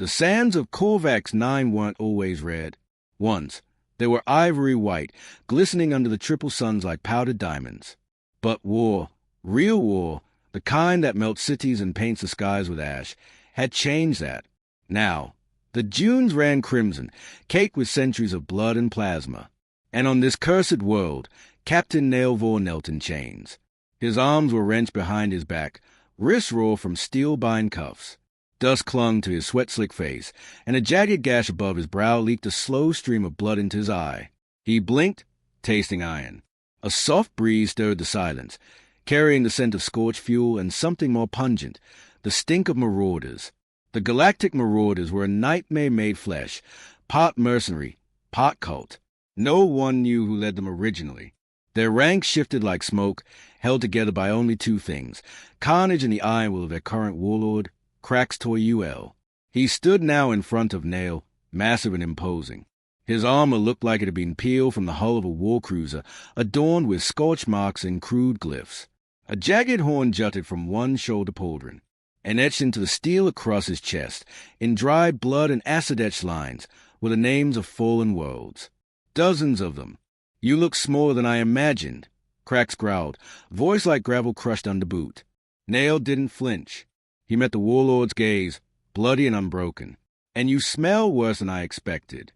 The sands of Korvax 9 weren't always red. Once, they were ivory white, glistening under the triple suns like powdered diamonds. But war, real war, the kind that melts cities and paints the skies with ash, had changed that. Now, the dunes ran crimson, caked with centuries of blood and plasma. And on this cursed world, Captain Nailvor knelt in chains. His arms were wrenched behind his back, wrists raw from steel-bind cuffs. Dust clung to his sweat-slick face, and a jagged gash above his brow leaked a slow stream of blood into his eye. He blinked, tasting iron. A soft breeze stirred the silence, carrying the scent of scorched fuel and something more pungent, the stink of marauders. The Galactic Marauders were a nightmare made flesh, part mercenary, part cult. No one knew who led them originally. Their ranks shifted like smoke, held together by only two things, carnage and the iron will of their current warlord, Krax Toyuel. He stood now in front of Nail, massive and imposing. His armor looked like it had been peeled from the hull of a war cruiser, adorned with scorch marks and crude glyphs. A jagged horn jutted from one shoulder pauldron, and etched into the steel across his chest, in dry blood and acid-etched lines, were the names of fallen worlds. Dozens of them. "You look smaller than I imagined," Krax growled, voice like gravel crushed under boot. Nail didn't flinch. He met the warlord's gaze, bloody and unbroken. "And you smell worse than I expected."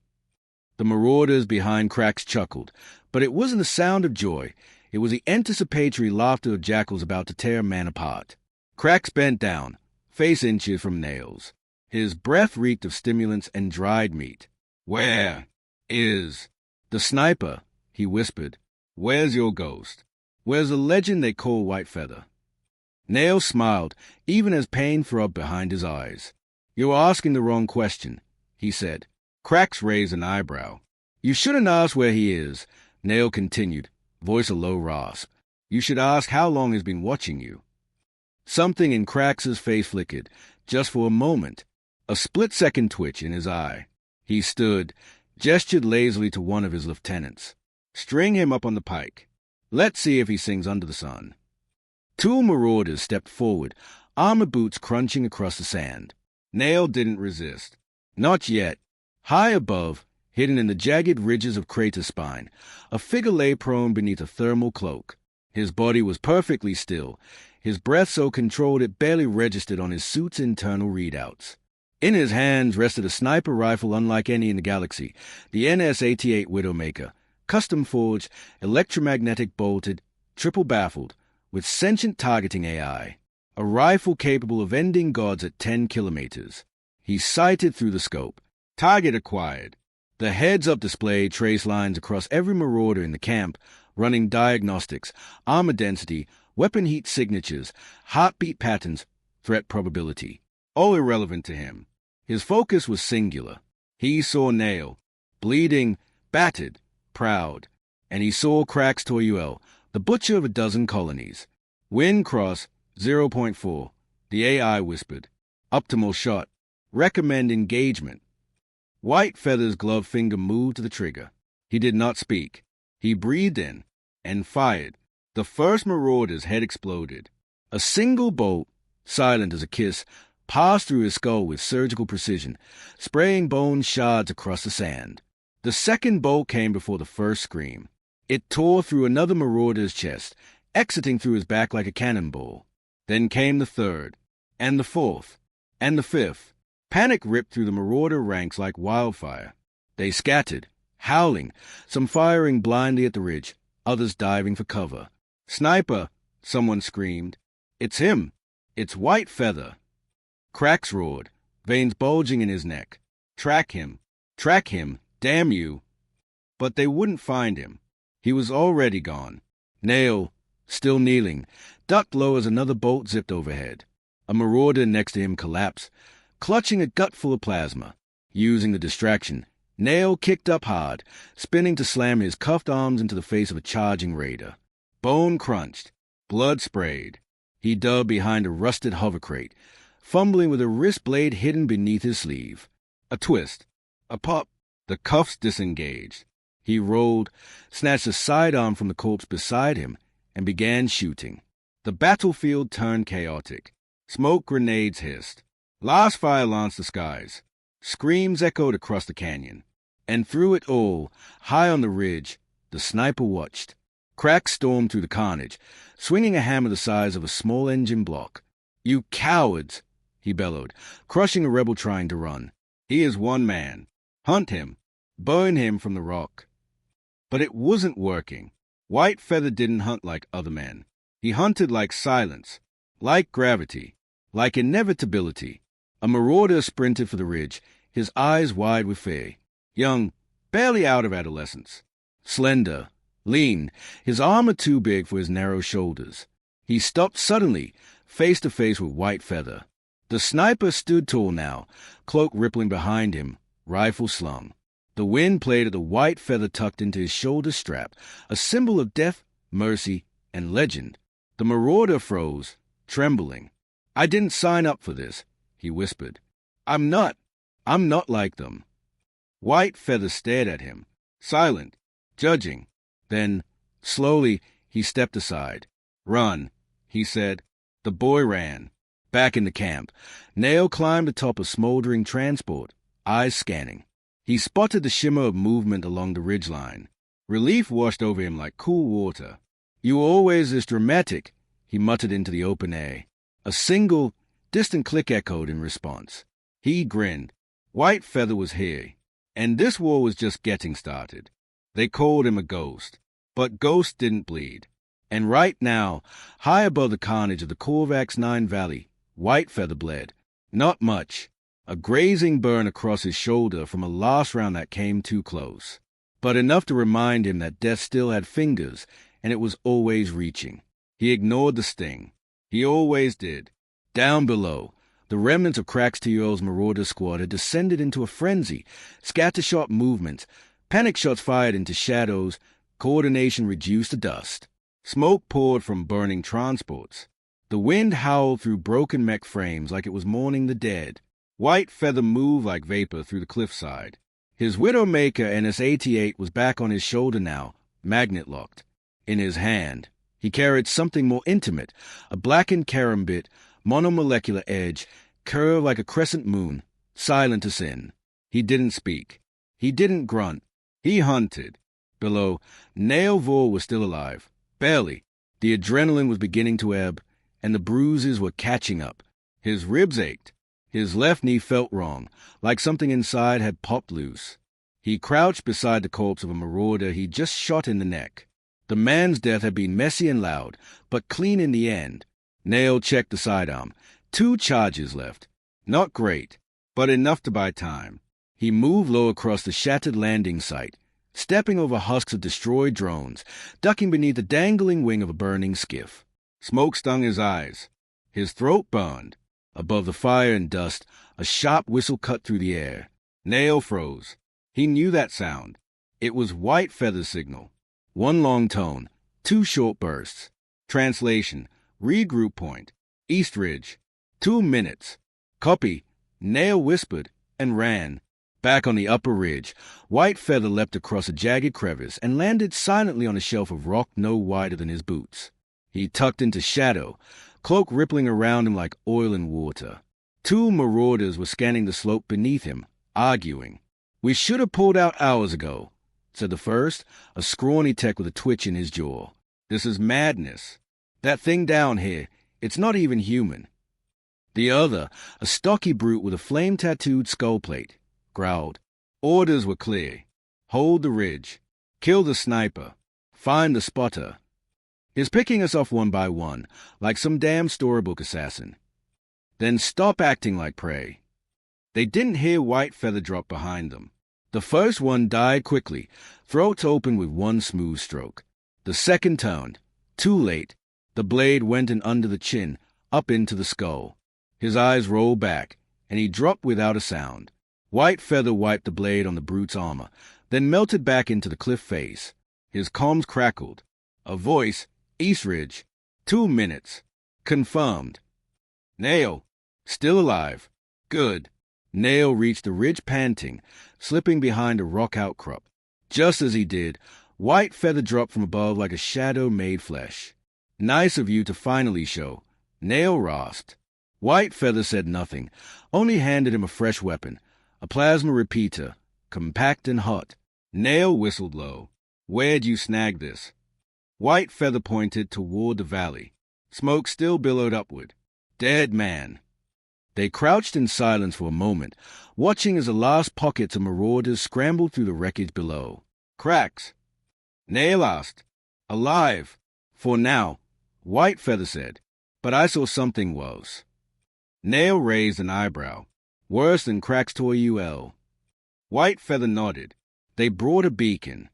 The marauders behind Krax chuckled, but it wasn't the sound of joy. It was the anticipatory laughter of jackals about to tear a man apart. Krax bent down, face inches from Nail's. His breath reeked of stimulants and dried meat. "Where is the sniper?" he whispered. "Where's your ghost? Where's the legend they call Whitefeather?" Nail smiled, even as pain throbbed behind his eyes. "You're asking the wrong question," he said. Krax raised an eyebrow. "You shouldn't ask where he is," Nail continued, voice a low rasp. "You should ask how long he's been watching you." Something in Krax's face flickered, just for a moment, a split-second twitch in his eye. He stood, gestured lazily to one of his lieutenants. "String him up on the pike. Let's see if he sings under the sun." Two marauders stepped forward, armor boots crunching across the sand. Nail didn't resist. Not yet. High above, hidden in the jagged ridges of crater spine, a figure lay prone beneath a thermal cloak. His body was perfectly still, his breath so controlled it barely registered on his suit's internal readouts. In his hands rested a sniper rifle unlike any in the galaxy, the NS-88 Widowmaker, custom-forged, electromagnetic bolted, triple-baffled, with sentient targeting AI, a rifle capable of ending gods at 10 kilometers. He sighted through the scope. Target acquired. The heads-up display traced lines across every marauder in the camp, running diagnostics, armor density, weapon heat signatures, heartbeat patterns, threat probability. All irrelevant to him. His focus was singular. He saw Nail, bleeding, battered, proud, and he saw Krax Toyuel, the butcher of a dozen colonies. "Wind cross, 0.4, the AI whispered. "Optimal shot. Recommend engagement." Whitefeather's gloved finger moved to the trigger. He did not speak. He breathed in and fired. The first marauder's head exploded. A single bolt, silent as a kiss, passed through his skull with surgical precision, spraying bone shards across the sand. The second bolt came before the first scream. It tore through another marauder's chest, exiting through his back like a cannonball. Then came the third, and the fourth, and the fifth. Panic ripped through the marauder ranks like wildfire. They scattered, howling, some firing blindly at the ridge, others diving for cover. "Sniper!" someone screamed. "It's him! It's Whitefeather!" Krax roared, veins bulging in his neck. "Track him! Track him! Damn you!" But they wouldn't find him. He was already gone. Nail, still kneeling, ducked low as another bolt zipped overhead. A marauder next to him collapsed, clutching a gutful of plasma. Using the distraction, Nail kicked up hard, spinning to slam his cuffed arms into the face of a charging raider. Bone crunched, blood sprayed. He dug behind a rusted hover crate, fumbling with a wrist blade hidden beneath his sleeve. A twist, a pop, the cuffs disengaged. He rolled, snatched a sidearm from the corpse beside him, and began shooting. The battlefield turned chaotic. Smoke grenades hissed. Last fire lanced the skies. Screams echoed across the canyon. And through it all, high on the ridge, the sniper watched. Cracks stormed through the carnage, swinging a hammer the size of a small engine block. "You cowards!" he bellowed, crushing a rebel trying to run. "He is one man. Hunt him. Burn him from the rock." But it wasn't working. White Feather didn't hunt like other men. He hunted like silence, like gravity, like inevitability. A marauder sprinted for the ridge, his eyes wide with fear. Young, barely out of adolescence. Slender, lean, his armor too big for his narrow shoulders. He stopped suddenly, face to face with White Feather. The sniper stood tall now, cloak rippling behind him, rifle slung. The wind played at the White Feather tucked into his shoulder strap, a symbol of death, mercy, and legend. The marauder froze, trembling. "I didn't sign up for this," he whispered. I'm not like them." White Feather stared at him, silent, judging. Then, slowly, he stepped aside. "Run," he said. The boy ran. Back in the camp, Nail climbed atop a smoldering transport, eyes scanning. He spotted the shimmer of movement along the ridgeline. Relief washed over him like cool water. "You were always this dramatic," he muttered into the open air. A single, distant click echoed in response. He grinned. White Feather was here, and this war was just getting started. They called him a ghost, but ghosts didn't bleed. And right now, high above the carnage of the Korvax 9 Valley, White Feather bled. Not much. A grazing burn across his shoulder from a last round that came too close. But enough to remind him that death still had fingers, and it was always reaching. He ignored the sting. He always did. Down below, the remnants of Cracks TO's Marauder squad had descended into a frenzy, scattershot movements, panic shots fired into shadows, coordination reduced to dust. Smoke poured from burning transports. The wind howled through broken mech frames like it was mourning the dead. White Feather moved like vapor through the cliffside. His Widowmaker NS-88 was back on his shoulder now, magnet-locked. In his hand, he carried something more intimate, a blackened karambit, monomolecular edge, curved like a crescent moon, silent as sin. He didn't speak. He didn't grunt. He hunted. Below, Nail Vor was still alive. Barely. The adrenaline was beginning to ebb, and the bruises were catching up. His ribs ached. His left knee felt wrong, like something inside had popped loose. He crouched beside the corpse of a marauder he'd just shot in the neck. The man's death had been messy and loud, but clean in the end. Nail checked the sidearm. 2 charges left. Not great, but enough to buy time. He moved low across the shattered landing site, stepping over husks of destroyed drones, ducking beneath the dangling wing of a burning skiff. Smoke stung his eyes. His throat burned. Above the fire and dust, a sharp whistle cut through the air. Nail froze. He knew that sound. It was White Feather's signal. 1 long tone, 2 short bursts. Translation, regroup point, East Ridge. 2 minutes. Copy. Nail whispered and ran. Back on the upper ridge, White Feather leapt across a jagged crevice and landed silently on a shelf of rock no wider than his boots. He tucked into shadow, cloak rippling around him like oil and water. 2 marauders were scanning the slope beneath him, arguing. "We should have pulled out hours ago," said the first, a scrawny tech with a twitch in his jaw. "This is madness. That thing down here, it's not even human." The other, a stocky brute with a flame-tattooed skull plate, growled. "Orders were clear. Hold the ridge. Kill the sniper. Find the spotter. He's picking us off one by one, like some damn storybook assassin. Then stop acting like prey." They didn't hear White Feather drop behind them. The first one died quickly, throats open with 1 smooth stroke. The second turned. Too late. The blade went in under the chin, up into the skull. His eyes rolled back, and he dropped without a sound. White Feather wiped the blade on the brute's armor, then melted back into the cliff face. His comms crackled. A voice, "East Ridge. 2 minutes. Confirmed." "Nail. Still alive. Good." Nail reached the ridge panting, slipping behind a rock outcrop. Just as he did, White Feather dropped from above like a shadow made flesh. "Nice of you to finally show," Nail rasped. White Feather said nothing, only handed him a fresh weapon, A plasma repeater, compact and hot. Nail whistled low. Where'd you snag this? White Feather pointed toward the valley. Smoke still billowed upward. Dead man. They crouched in silence for a moment, watching as the last pockets of marauders scrambled through the wreckage below. Cracks. Nail asked. Alive. For now, White Feather said, but I saw something worse. Nail raised an eyebrow. Worse than Cracks toy UL. White Feather nodded. They brought a beacon.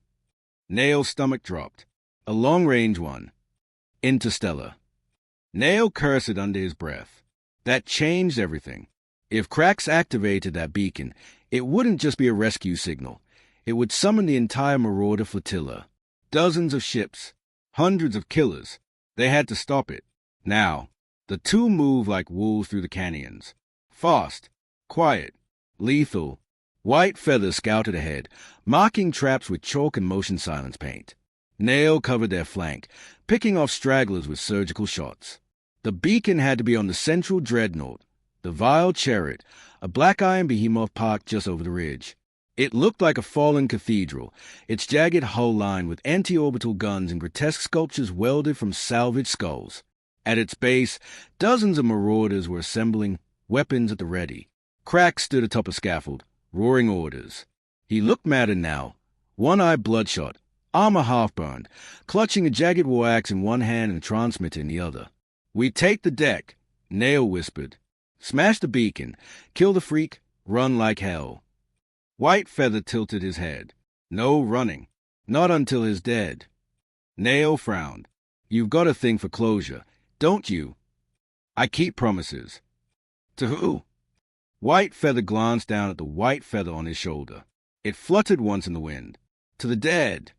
Nail's stomach dropped. A long-range one. Interstellar. Nail cursed under his breath. That changed everything. If Cracks activated that beacon, it wouldn't just be a rescue signal. It would summon the entire Marauder flotilla. Dozens of ships. Hundreds of killers. They had to stop it. Now, the two moved like wolves through the canyons. Fast. Quiet. Lethal. White Feather scouted ahead, marking traps with chalk and motion silence paint. Nail covered their flank, picking off stragglers with surgical shots. The beacon had to be on the central dreadnought, the vile chariot, a black iron behemoth parked just over the ridge. It looked like a fallen cathedral, its jagged hull lined with anti-orbital guns and grotesque sculptures welded from salvaged skulls. At its base, dozens of marauders were assembling, weapons at the ready. Cracks stood atop a scaffold, roaring orders. He looked madder now, one eye bloodshot, armor half-burned, clutching a jagged war axe in one hand and a transmitter in the other. We take the deck, Nail whispered. Smash the beacon, kill the freak, run like hell. White Feather tilted his head. No running, not until he's dead. Nail frowned. You've got a thing for closure, don't you? I keep promises. To who? White Feather glanced down at the white feather on his shoulder. It fluttered once in the wind. To the dead.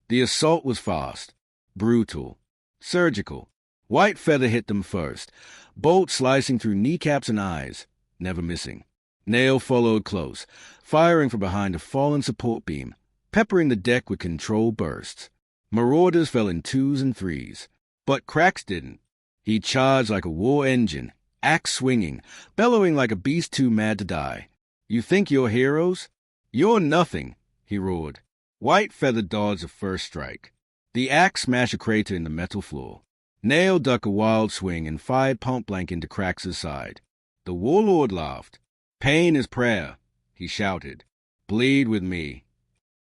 The assault was fast, brutal, surgical. White Feather hit them first, bolt slicing through kneecaps and eyes, never missing. Nail followed close, firing from behind a fallen support beam, peppering the deck with controlled bursts. Marauders fell in twos and threes, but Cracks didn't. He charged like a war engine, axe swinging, bellowing like a beast too mad to die. You think you're heroes? You're nothing, he roared. White Feather dodged the first strike. The axe smashed a crater in the metal floor. Nail ducked a wild swing and fired point blank into Crax's side. The warlord laughed. Pain is prayer, he shouted. Bleed with me.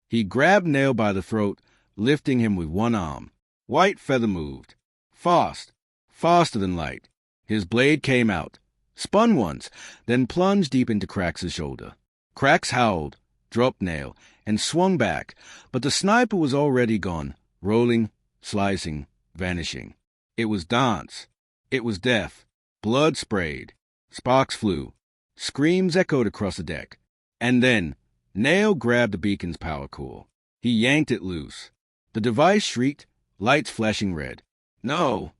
He grabbed Nail by the throat, lifting him with one arm. White Feather moved. Fast, faster than light. His blade came out, spun once, then plunged deep into Crax's shoulder. Crax howled, dropped Nail, and swung back, but the sniper was already gone, rolling, slicing, vanishing. It was dance. It was death. Blood sprayed. Sparks flew. Screams echoed across the deck. And then, Nail grabbed the beacon's power core. He yanked it loose. The device shrieked, lights flashing red. No!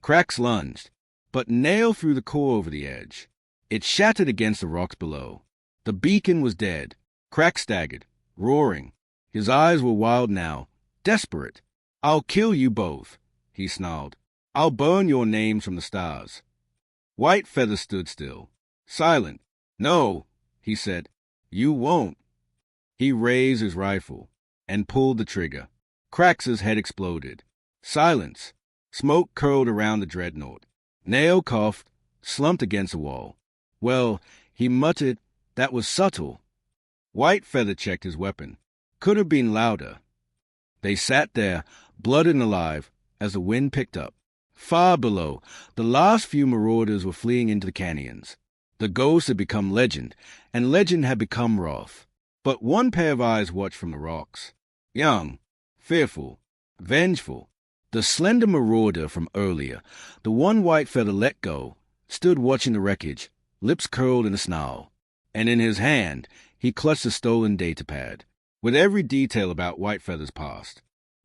Crax lunged, but Nail threw the core over the edge. It shattered against the rocks below. The beacon was dead. Crax staggered, roaring. His eyes were wild now, desperate. I'll kill you both, he snarled. I'll burn your names from the stars. White Feather stood still, silent. No, he said. You won't. He raised his rifle and pulled the trigger. Crax's head exploded. Silence. Smoke curled around the dreadnought. Nail coughed, slumped against the wall. Well, he muttered, that was subtle. White Feather checked his weapon. Could have been louder. They sat there, blooded and alive, as the wind picked up. Far below, the last few marauders were fleeing into the canyons. The ghost had become legend, and legend had become wrath. But one pair of eyes watched from the rocks. Young, fearful, vengeful. The slender marauder from earlier, the one White Feather let go, stood watching the wreckage, lips curled in a snarl. And in his hand, he clutched a stolen datapad, with every detail about White Feather's past.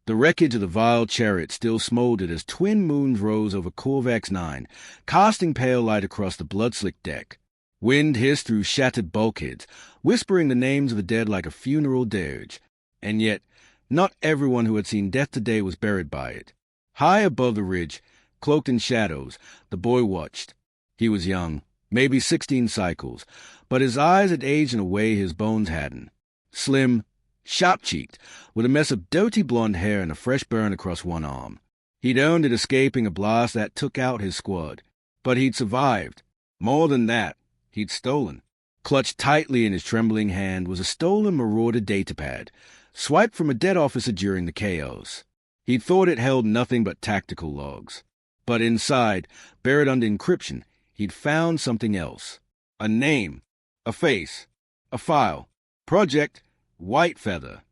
The wreckage of the vile chariot still smoldered as twin moons rose over Corvax 9, casting pale light across the blood-slicked deck. Wind hissed through shattered bulkheads, whispering the names of the dead like a funeral dirge. And yet, not everyone who had seen death today was buried by it. High above the ridge, cloaked in shadows, the boy watched. He was young, maybe 16 cycles, but his eyes had aged in a way his bones hadn't. Slim, sharp-cheeked, with a mess of dirty blonde hair and a fresh burn across one arm. He'd earned it escaping a blast that took out his squad. But he'd survived. More than that, he'd stolen. Clutched tightly in his trembling hand was a stolen Marauder datapad, swiped from a dead officer during the chaos. He'd thought it held nothing but tactical logs. But inside, buried under encryption, he'd found something else. A name, a face, a file. Project White Feather.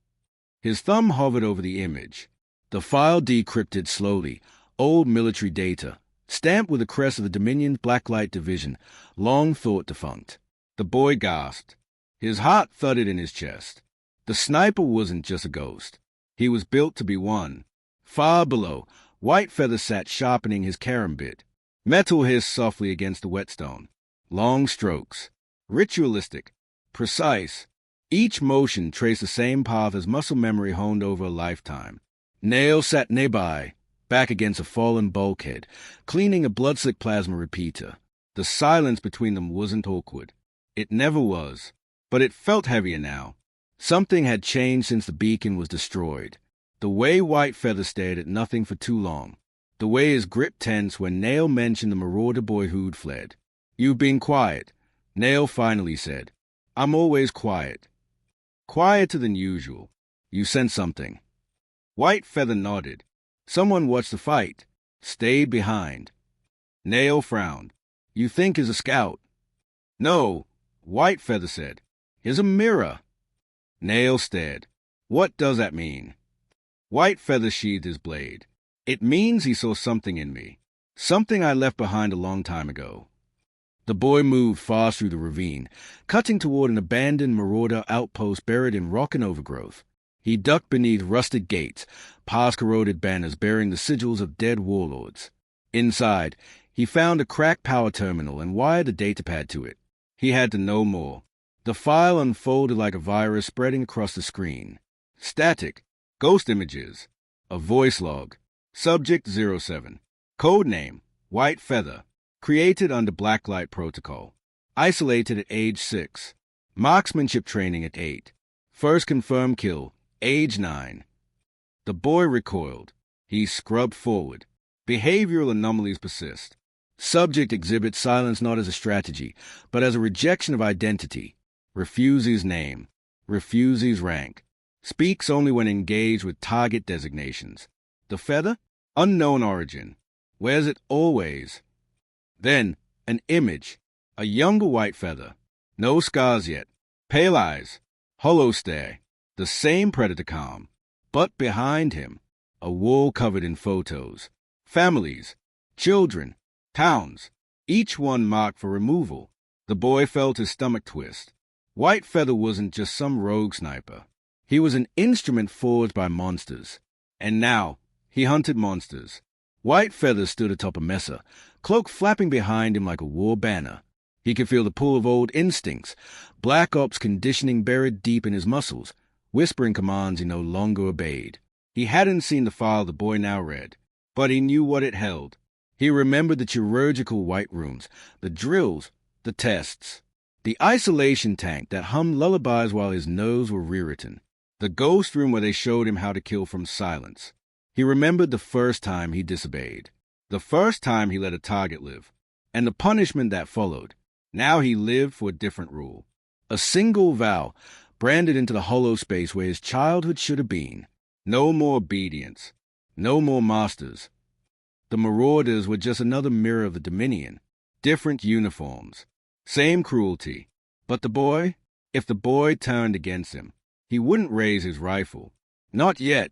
His thumb hovered over the image. The file decrypted slowly, old military data, stamped with the crest of the Dominion's Blacklight Division, long thought defunct. The boy gasped. His heart thudded in his chest. The sniper wasn't just a ghost. He was built to be one. Far below, White Feather sat sharpening his karambit. Metal hissed softly against the whetstone. Long strokes. Ritualistic. Precise. Each motion traced the same path as muscle memory honed over a lifetime. Nail sat nearby, back against a fallen bulkhead, cleaning a blood-slick plasma repeater. The silence between them wasn't awkward. It never was. But it felt heavier now. Something had changed since the beacon was destroyed. The way White Feather stared at nothing for too long. The way his grip tensed when Nail mentioned the Marauder boy who'd fled. "You've been quiet," Nail finally said. "I'm always quiet." "Quieter than usual. You sense something." White Feather nodded. "Someone watched the fight. Stayed behind." Nail frowned. "You think he's a scout?" "No," White Feather said. "He's a mirror." Nail stared. "What does that mean?" White Feather sheathed his blade. "It means he saw something in me. Something I left behind a long time ago." The boy moved fast through the ravine, cutting toward an abandoned Marauder outpost buried in rock and overgrowth. He ducked beneath rusted gates, past corroded banners bearing the sigils of dead warlords. Inside, he found a cracked power terminal and wired a datapad to it. He had to know more. The file unfolded like a virus spreading across the screen. Static. Ghost images. A voice log. Subject 07. Codename White Feather. Created under Blacklight Protocol. Isolated at age 6. Marksmanship training at 8. First confirmed kill, age 9. The boy recoiled. He scrubbed forward. Behavioral anomalies persist. Subject exhibits silence not as a strategy, but as a rejection of identity. Refuses name. Refuses rank. Speaks only when engaged with target designations. The feather? Unknown origin. Wears it always. Then, an image. A younger White Feather. No scars yet. Pale eyes. Hollow stare. The same predator calm. But behind him, a wall covered in photos. Families. Children. Towns. Each one marked for removal. The boy felt his stomach twist. White Feather wasn't just some rogue sniper. He was an instrument forged by monsters. And now, he hunted monsters. White Feather stood atop a mesa, cloak flapping behind him like a war banner. He could feel the pull of old instincts, Black Ops conditioning buried deep in his muscles, whispering commands he no longer obeyed. He hadn't seen the file the boy now read, but he knew what it held. He remembered the chirurgical white rooms, the drills, the tests, the isolation tank that hummed lullabies while his nerves were rewritten, the ghost room where they showed him how to kill from silence. He remembered the first time he disobeyed, the first time he let a target live, and the punishment that followed. Now he lived for a different rule. A single vow, branded into the hollow space where his childhood should have been. No more obedience. No more masters. The Marauders were just another mirror of the Dominion. Different uniforms. Same cruelty. But the boy? If the boy turned against him, he wouldn't raise his rifle. Not yet.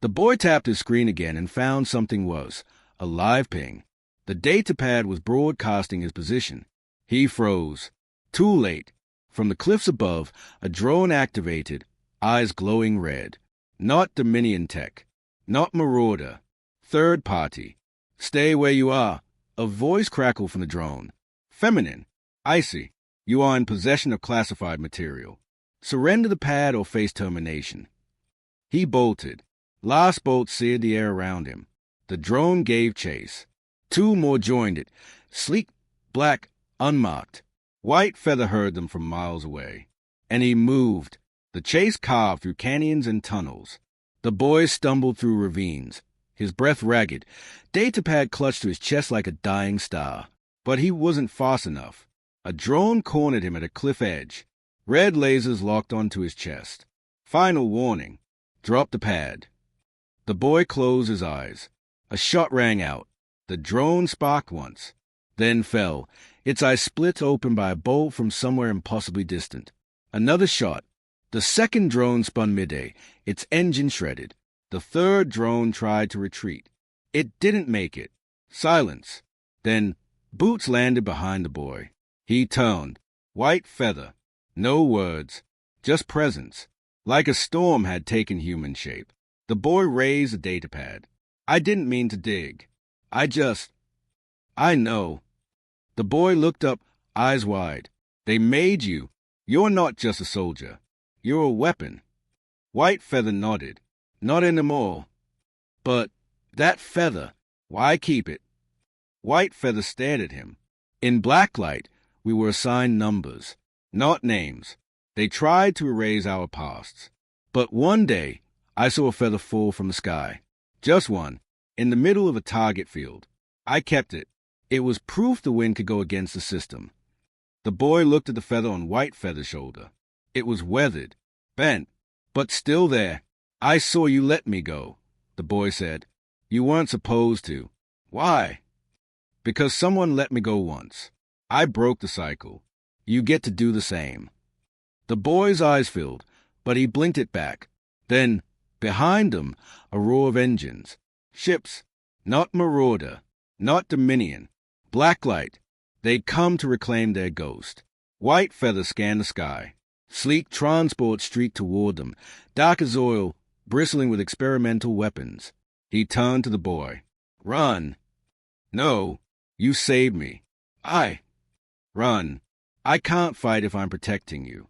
The boy tapped his screen again and found something was. A live ping. The datapad was broadcasting his position. He froze. Too late. From the cliffs above, a drone activated, eyes glowing red. Not Dominion tech. Not Marauder. Third party. "Stay where you are." A voice crackled from the drone. Feminine. "Icy. You are in possession of classified material. Surrender the pad or face termination." He bolted. Last bolt seared the air around him. The drone gave chase. Two more joined it. Sleek, black, unmarked. White Feather heard them from miles away. And he moved. The chase carved through canyons and tunnels. The boy stumbled through ravines, his breath ragged. Datapad clutched to his chest like a dying star. But he wasn't fast enough. A drone cornered him at a cliff edge. Red lasers locked onto his chest. Final warning. Drop the pad. The boy closed his eyes. A shot rang out. The drone sparked once, then fell, its eyes split open by a bolt from somewhere impossibly distant. Another shot. The second drone spun midday, its engine shredded. The third drone tried to retreat. It didn't make it. Silence. Then boots landed behind the boy. He turned. White Feather. No words, just presence. Like a storm had taken human shape. The boy raised a datapad. I didn't mean to dig. I know. The boy looked up, eyes wide. They made you. You're not just a soldier. You're a weapon. White Feather nodded. Not anymore. But that feather, why keep it? White Feather stared at him. In blacklight, we were assigned numbers, not names. They tried to erase our pasts. But one day, I saw a feather fall from the sky. Just one, in the middle of a target field. I kept it. It was proof the wind could go against the system. The boy looked at the feather on White Feather's shoulder. It was weathered, bent, but still there. I saw you let me go, the boy said. You weren't supposed to. Why? Because someone let me go once. I broke the cycle. You get to do the same. The boy's eyes filled, but he blinked it back. Then, behind him, a roar of engines. Ships, not Marauder, not Dominion. Blacklight. They'd come to reclaim their ghost. White Feather scanned the sky. Sleek transport streaked toward them, dark as oil, bristling with experimental weapons. He turned to the boy. Run. No, you saved me. Run. I can't fight if I'm protecting you.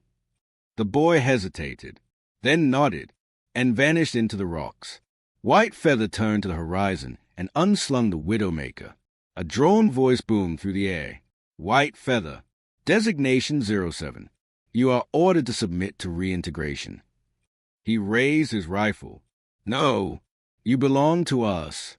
The boy hesitated, then nodded, and vanished into the rocks. White Feather turned to the horizon and unslung the Widowmaker. A drone voice boomed through the air. White Feather. Designation 07. You are ordered to submit to reintegration. He raised his rifle. No, you belong to us.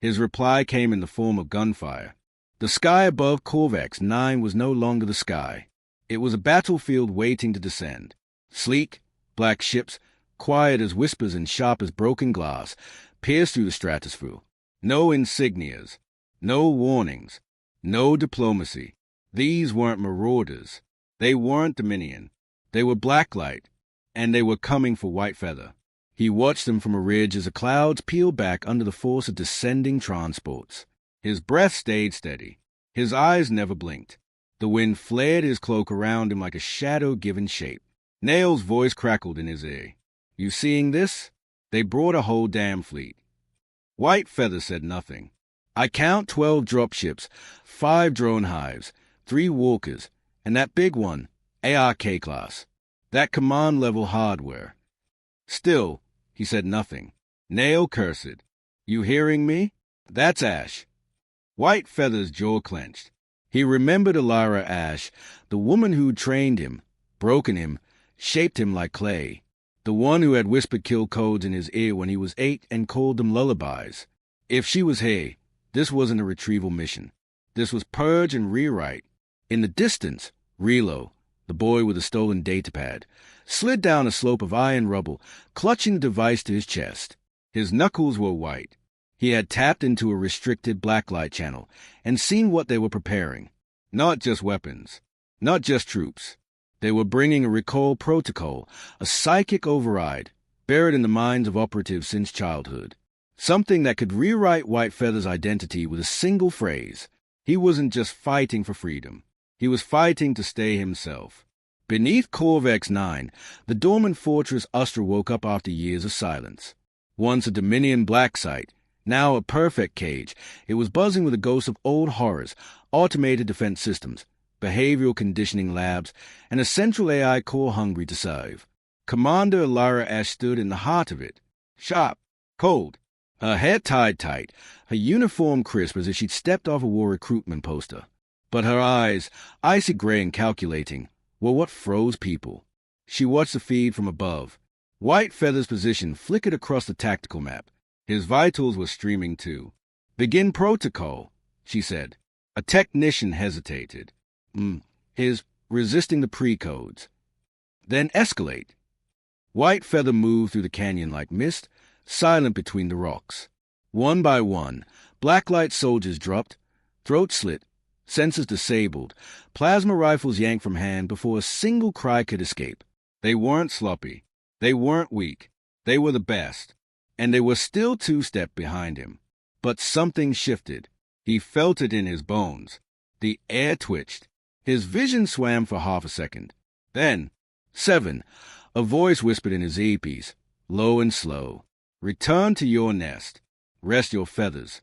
His reply came in the form of gunfire. The sky above Corvax 9 was no longer the sky. It was a battlefield waiting to descend. Sleek, black ships, quiet as whispers and sharp as broken glass, pierced through the stratosphere. No insignias, no warnings, no diplomacy. These weren't marauders. They weren't Dominion. They were Blacklight, and they were coming for White Feather. He watched them from a ridge as the clouds peeled back under the force of descending transports. His breath stayed steady. His eyes never blinked. The wind flared his cloak around him like a shadow given shape. Nail's voice crackled in his ear. You seeing this? They brought a whole damn fleet. White Feather said nothing. I count 12 dropships, 5 drone hives, 3 walkers, and that big one, ARK class. That command-level hardware. Still, he said nothing. Nail cursed. You hearing me? That's Ash. White Feather's jaw clenched. He remembered Alara Ash, the woman who trained him, broken him, shaped him like clay. The one who had whispered kill codes in his ear when he was 8 and called them lullabies. If she was here, this wasn't a retrieval mission. This was purge and rewrite. In the distance, Relo, the boy with a stolen datapad, slid down a slope of iron rubble, clutching the device to his chest. His knuckles were white. He had tapped into a restricted blacklight channel and seen what they were preparing. Not just weapons, not just troops. They were bringing a recall protocol, a psychic override, buried in the minds of operatives since childhood. Something that could rewrite White Feather's identity with a single phrase. He wasn't just fighting for freedom. He was fighting to stay himself. Beneath Corvax 9, the dormant fortress Ustra woke up after years of silence. Once a Dominion black site, now a perfect cage, it was buzzing with the ghosts of old horrors, automated defense systems, behavioral conditioning labs, and a central AI core hungry to serve. Commander Alara Ash stood in the heart of it. Sharp, cold, her hair tied tight, her uniform crisp as if she'd stepped off a war recruitment poster. But her eyes, icy gray and calculating, were what froze people. She watched the feed from above. White Feather's position flickered across the tactical map. His vitals were streaming too. "Begin protocol," she said. A technician hesitated. His resisting the pre-codes. "Then escalate." White Feather moved through the canyon like mist, silent between the rocks. One by one, blacklight soldiers dropped, throats slit, sensors disabled, plasma rifles yanked from hand before a single cry could escape. They weren't sloppy. They weren't weak. They were the best. And they were still two-step behind him. But something shifted. He felt it in his bones. The air twitched. His vision swam for half a second. Then, 7, a voice whispered in his earpiece, low and slow. "Return to your nest. Rest your feathers."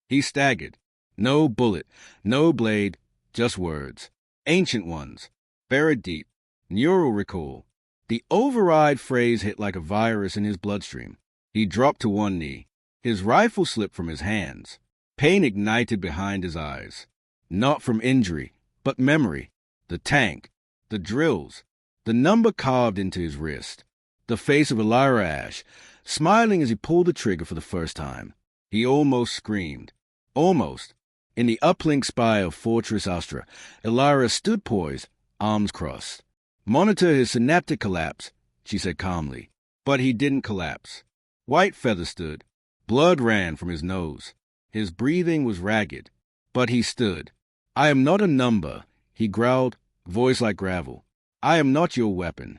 He staggered. No bullet, no blade, just words. Ancient ones, buried deep, neural recall. The override phrase hit like a virus in his bloodstream. He dropped to one knee. His rifle slipped from his hands. Pain ignited behind his eyes. Not from injury, but memory. The tank, the drills, the number carved into his wrist. The face of Elira Ash, smiling as he pulled the trigger for the first time. He almost screamed. Almost. In the uplink spire of Fortress Astra, Elira stood poised, arms crossed. "Monitor his synaptic collapse," she said calmly. But he didn't collapse. White Feather stood. Blood ran from his nose. His breathing was ragged. But he stood. "I am not a number," he growled, voice like gravel. "I am not your weapon."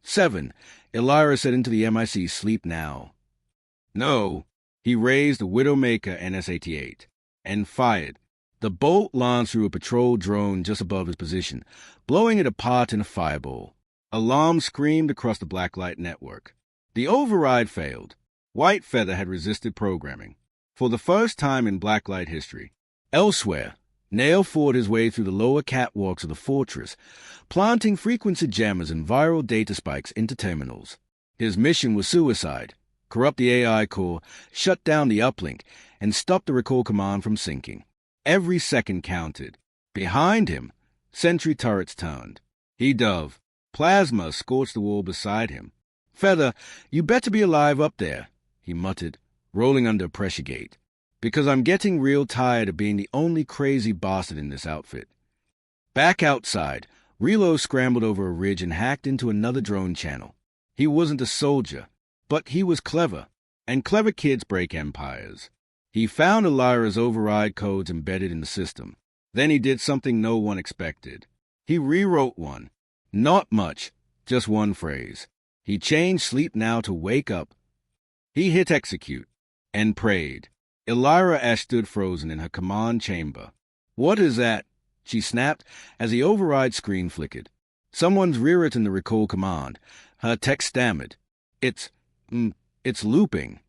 7, Elira said into the MIC, "Sleep now." "No." He raised the Widowmaker NS-88 and fired. The bolt launched through a patrol drone just above his position, blowing it apart in a fireball. Alarm screamed across the blacklight network. The override failed. White Feather had resisted programming. For the first time in blacklight history. Elsewhere, Nail fought his way through the lower catwalks of the fortress, planting frequency jammers and viral data spikes into terminals. His mission was suicide. Corrupt the AI core, shut down the uplink, and stop the recall command from sinking. Every second counted. Behind him, sentry turrets turned. He dove. Plasma scorched the wall beside him. "Feather, you better be alive up there," he muttered, rolling under a pressure gate. "Because I'm getting real tired of being the only crazy bastard in this outfit." Back outside, Relo scrambled over a ridge and hacked into another drone channel. He wasn't a soldier, but he was clever, and clever kids break empires. He found Elira's override codes embedded in the system. Then he did something no one expected. He rewrote one. Not much, just one phrase. He changed "sleep now" to "wake up." He hit execute and prayed. Elira Ash stood frozen in her command chamber. "What is that?" she snapped as the override screen flickered. Someone's rewritten the recall command. Her text stammered. It's looping."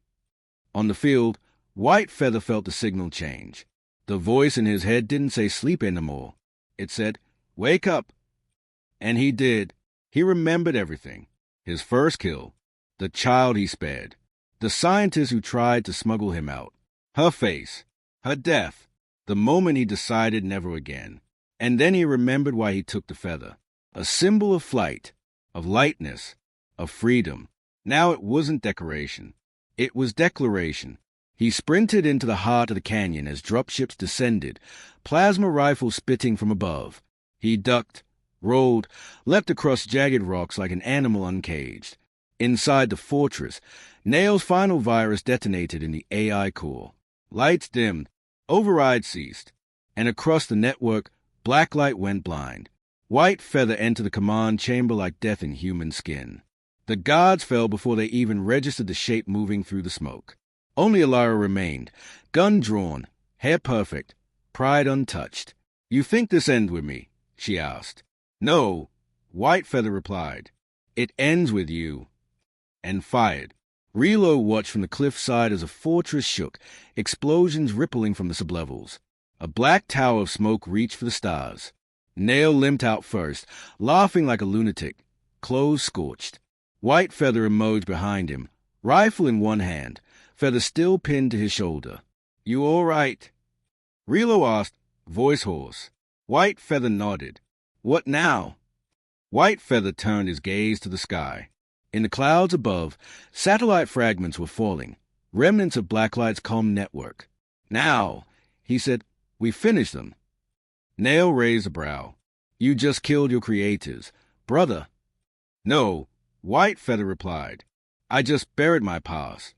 On the field, White Feather felt the signal change. The voice in his head didn't say "sleep" anymore. It said, "Wake up." And he did. He remembered everything. His first kill. The child he spared. The scientist who tried to smuggle him out. Her face. Her death. The moment he decided never again. And then he remembered why he took the feather. A symbol of flight, of lightness, of freedom. Now it wasn't decoration. It was declaration. He sprinted into the heart of the canyon as dropships descended, plasma rifles spitting from above. He ducked, rolled, leapt across jagged rocks like an animal uncaged. Inside the fortress, Nail's final virus detonated in the AI core. Lights dimmed, override ceased, and across the network, blacklight went blind. White Feather entered the command chamber like death in human skin. The guards fell before they even registered the shape moving through the smoke. Only Elira remained, gun drawn, hair perfect, pride untouched. "You think this ends with me?" she asked. "No," White Feather replied. "It ends with you." And fired. Relo watched from the cliffside as a fortress shook, explosions rippling from the sublevels. A black tower of smoke reached for the stars. Nail limped out first, laughing like a lunatic, clothes scorched. White Feather emerged behind him, rifle in one hand, feather still pinned to his shoulder. "You all right?" Relo asked, Voice hoarse. White Feather nodded. What now? White Feather turned his gaze to the sky. In the clouds above, satellite fragments were falling, remnants of Blacklight's comm network. Now, he said, we finished them. Nail raised a brow. You just killed your creators, brother. No, White Feather replied. I just buried my past.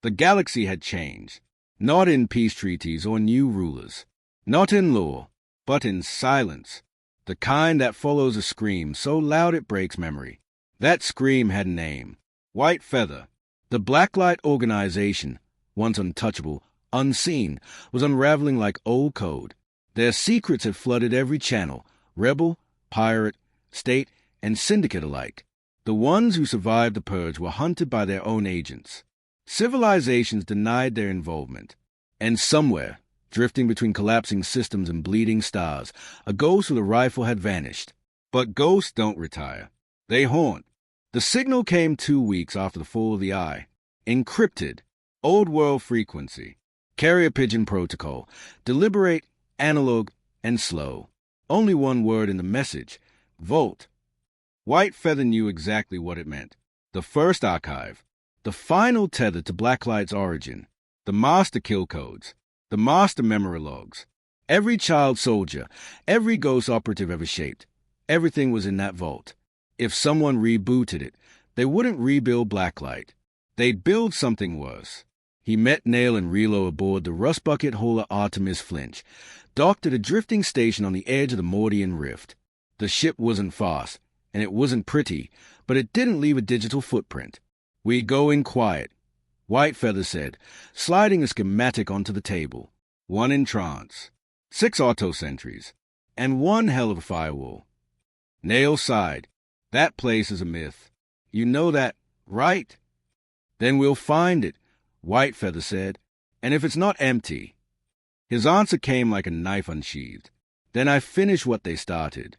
The galaxy had changed, not in peace treaties or new rulers, not in law, but in silence, the kind that follows a scream so loud it breaks memory. That scream had a name, White Feather. The Blacklight organization, once untouchable, unseen, was unraveling like old code. Their secrets had flooded every channel, rebel, pirate, state, and syndicate alike. The ones who survived the purge were hunted by their own agents. Civilizations denied their involvement. And somewhere, drifting between collapsing systems and bleeding stars, a ghost with a rifle had vanished. But ghosts don't retire. They haunt. The signal came 2 weeks after the fall of the Eye. Encrypted. Old world frequency. Carrier pigeon protocol. Deliberate, analog, and slow. Only one word in the message. Volt. White Feather knew exactly what it meant. The first archive. The final tether to Blacklight's origin. The master kill codes. The master memory logs. Every child soldier, every ghost operative ever shaped. Everything was in that vault. If someone rebooted it, they wouldn't rebuild Blacklight. They'd build something worse. He met Nail and Relo aboard the Rust Bucket hauler Artemis Flinch, docked at a drifting station on the edge of the Mordian Rift. The ship wasn't fast, and it wasn't pretty, but it didn't leave a digital footprint. We go in quiet, White Feather said, sliding a schematic onto the table. 1 in trance, 6 auto-sentries, and 1 hell of a firewall. Nail sighed. That place is a myth. You know that, right? Then we'll find it, White Feather said, and if it's not empty. His answer came like a knife unsheathed. Then I finish what they started.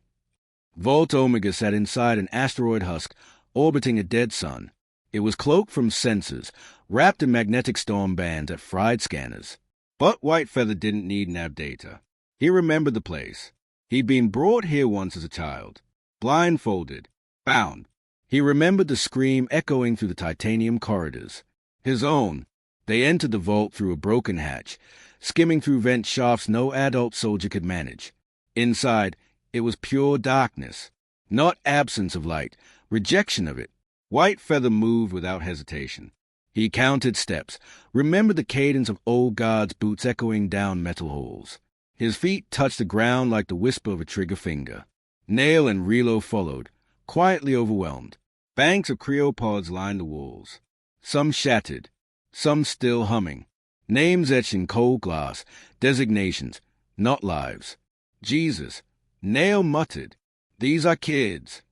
Volt Omega sat inside an asteroid husk orbiting a dead sun. It was cloaked from sensors, wrapped in magnetic storm bands that fried scanners. But White Feather didn't need nav data. He remembered the place. He'd been brought here once as a child. Blindfolded. Bound. He remembered the scream echoing through the titanium corridors. His own. They entered the vault through a broken hatch, skimming through vent shafts no adult soldier could manage. Inside, it was pure darkness. Not absence of light, rejection of it. White Feather moved without hesitation. He counted steps, remembered the cadence of old guards' boots echoing down metal halls. His feet touched the ground like the whisper of a trigger finger. Nail and Relo followed, quietly overwhelmed. Banks of cryopods lined the walls. Some shattered, some still humming. Names etched in cold glass, designations, not lives. Jesus. Nail muttered, "These are kids."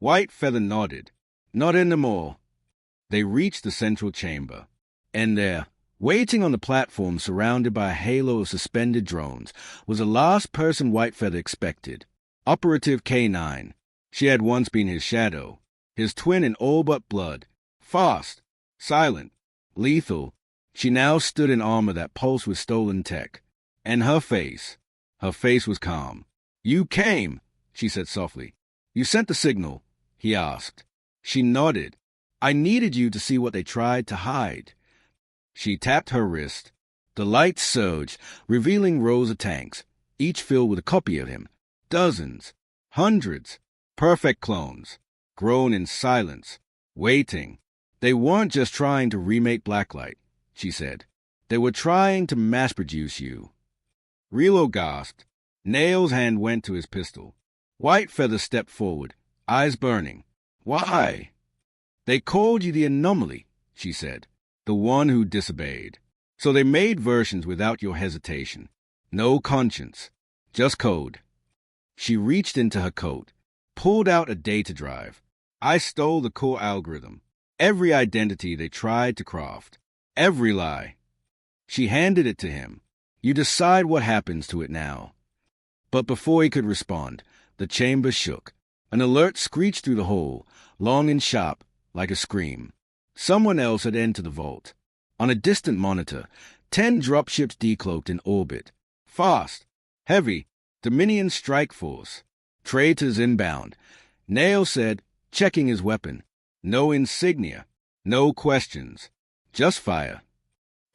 White Feather nodded. Not anymore. They reached the central chamber. And there, waiting on the platform surrounded by a halo of suspended drones, was the last person White Feather expected. Operative K9. She had once been his shadow, his twin in all but blood. Fast, silent, lethal. She now stood in armor that pulsed with stolen tech. And her face was calm. "You came," she said softly. "You sent the signal?" he asked. She nodded. "I needed you to see what they tried to hide." She tapped her wrist. The lights surged, revealing rows of tanks, each filled with a copy of him. Dozens, hundreds, perfect clones, grown in silence, waiting. They weren't just trying to remake Blacklight, she said. They were trying to mass-produce you. Relo gasped. Nail's hand went to his pistol. White Feather stepped forward, eyes burning. "Why?" "They called you the anomaly," she said, "the one who disobeyed. So they made versions without your hesitation. No conscience, just code." She reached into her coat, pulled out a data drive. "I stole the core algorithm. Every identity they tried to craft. Every lie." She handed it to him. "You decide what happens to it now." But before he could respond, the chamber shook. An alert screeched through the hole, long and sharp, like a scream. Someone else had entered the vault. On a distant monitor, 10 dropships decloaked in orbit. Fast, Heavy, Dominion strike force. Traitors inbound. Nail said, checking his weapon. No insignia. No questions. Just fire.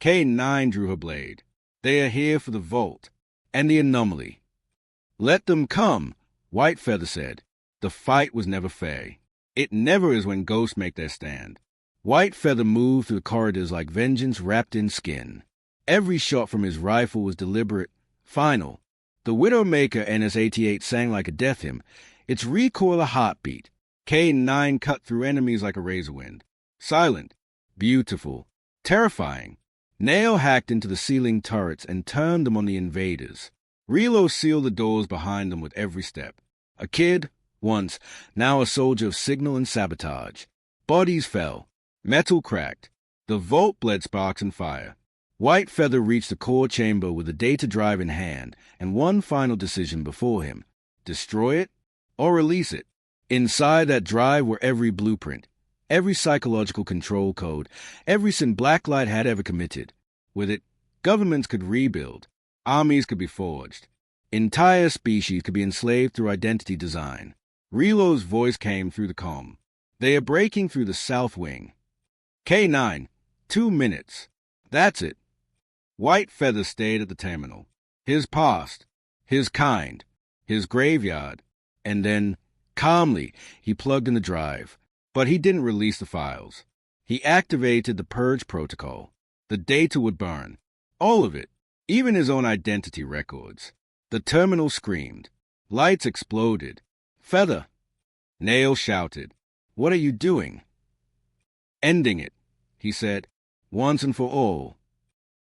K9 drew her blade. They are here for the Vault and the anomaly. Let them come, Whitefeather said. The fight was never fair. It never is when ghosts make their stand. Whitefeather moved through the corridors like vengeance wrapped in skin. Every shot from his rifle was deliberate, final. The Widowmaker NS-88 sang like a death hymn, its recoil a heartbeat. K9 cut through enemies like a razor wind. Silent, beautiful, terrifying. Nail hacked into the ceiling turrets and turned them on the invaders. Relo sealed the doors behind them with every step. A kid, once, now a soldier of signal and sabotage. Bodies fell. Metal cracked. The vault bled sparks and fire. Whitefeather reached the core chamber with the data drive in hand and one final decision before him. Destroy it or release it. Inside that drive were every blueprint, every psychological control code, every sin Blacklight had ever committed. With it, governments could rebuild, armies could be forged, entire species could be enslaved through identity design. Relo's voice came through the comm. They are breaking through the south wing. K9, 2 minutes. That's it. Whitefeather stayed at the terminal. His past, his kind, his graveyard, and then, calmly, he plugged in the drive. But he didn't release the files. He activated the purge protocol. The data would burn. All of it, even his own identity records. The terminal screamed. Lights exploded. Feather. Nail shouted. What are you doing? Ending it, he said, once and for all.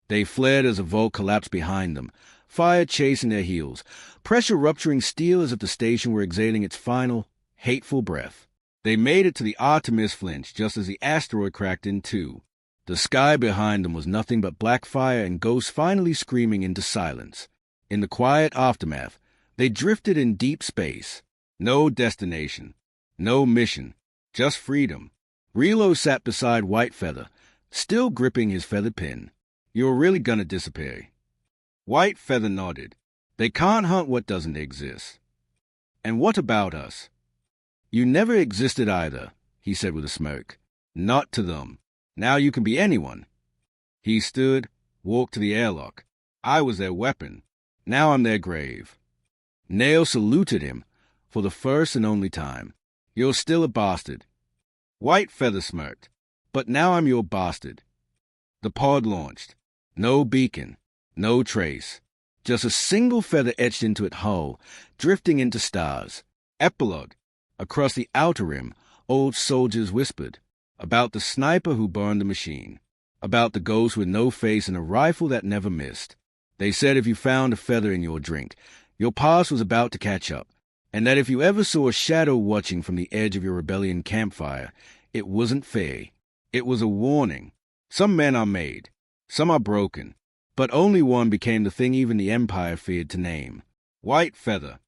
They fled as a vault collapsed behind them, fire chasing their heels, pressure rupturing steel as if the station were exhaling its final, hateful breath. They made it to the Artemis flinch just as the asteroid cracked in two. The sky behind them was nothing but black fire and ghosts finally screaming into silence. In the quiet aftermath, they drifted in deep space. No destination, no mission, just freedom. Relo sat beside Whitefeather, still gripping his feathered pin. You're really gonna disappear. Whitefeather nodded. They can't hunt what doesn't exist. And what about us? You never existed either, he said with a smirk. Not to them. Now you can be anyone. He stood, walked to the airlock. I was their weapon. Now I'm their grave. Nail saluted him, for the first and only time. You're still a bastard. Whitefeather smirked. But now I'm your bastard. The pod launched. No beacon, no trace. Just a single feather etched into its hull, drifting into stars. Epilogue. Across the outer rim, old soldiers whispered. About the sniper who burned the machine. About the ghost with no face and a rifle that never missed. They said if you found a feather in your drink, your past was about to catch up, and that if you ever saw a shadow watching from the edge of your rebellion campfire, it wasn't fair. It was a warning. Some men are made. Some are broken. But only one became the thing even the Empire feared to name. Whitefeather.